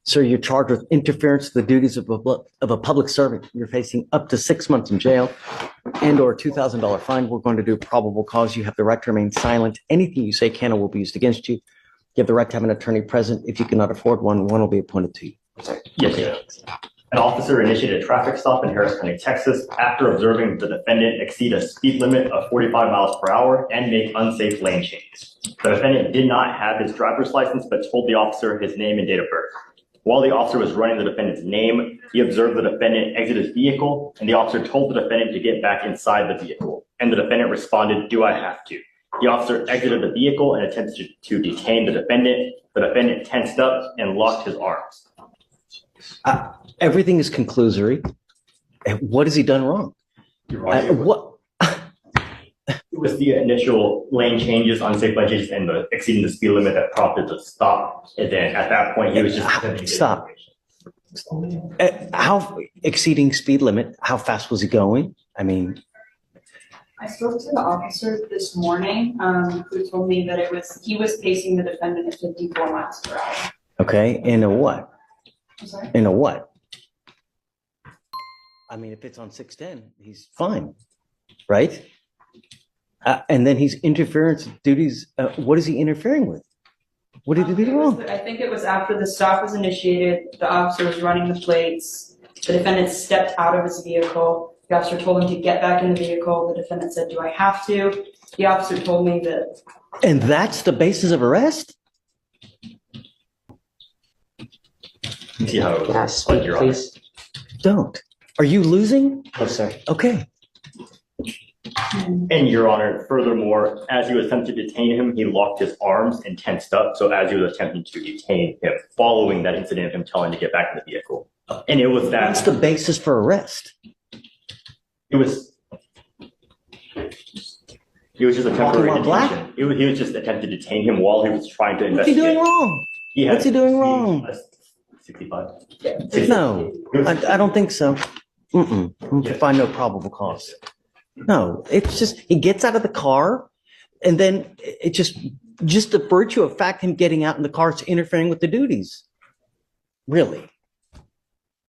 Sir, you're charged with interference with the duties of a public servant. You're facing up to 6 months in jail and or a $2,000 fine. We're going to do probable cause. You have the right to remain silent. Anything you say can or will be used against you. You have the right to have an attorney present. If you cannot afford one, one will be appointed to you. Yes, Judge. An officer initiated a traffic stop in Harris County, Texas, after observing the defendant exceed a speed limit of 45 miles per hour and make unsafe lane changes. The defendant did not have his driver's license, but told the officer his name and date of birth. While the officer was running the defendant's name, he observed the defendant exit his vehicle, and the officer told the defendant to get back inside the vehicle. And the defendant responded, "Do I have to?" The officer exited the vehicle and attempted to detain the defendant. The defendant tensed up and locked his arms. Everything is conclusory. What has he done wrong? What? It was the initial lane changes, unsafe lane changes, and the exceeding the speed limit that prompted the stop. And then at that point, he was just stop. How exceeding speed limit? How fast was he going? I mean, I spoke to the officer this morning, who told me that he was pacing the defendant at 54 miles per hour. Okay, in a what? I'm sorry? In a what? I mean, if it's on 610, he's fine, right? And then he's interference duties. What is he interfering with? What did he do wrong? I think it was after the stop was initiated, the officer was running the plates. The defendant stepped out of his vehicle. The officer told him to get back in the vehicle. The defendant said, "Do I have to?" The officer told me that. And that's the basis of arrest? See how it was. Please. Don't. Are you losing? Oh, sir. Okay. And Your Honor, furthermore, as he was attempting to detain him, he locked his arms and tensed up. So as he was attempting to detain him, following that incident of him telling him to get back in the vehicle. And it was that. That's the basis for arrest. It was just a temporary detention. He was just attempting to detain him while he was trying to investigate. What's he doing wrong? What's he doing wrong? 65. No, I don't think so. Find no probable cause. No, it's just he gets out of the car, and then it just the virtue of fact him getting out in the car is interfering with the duties. Really.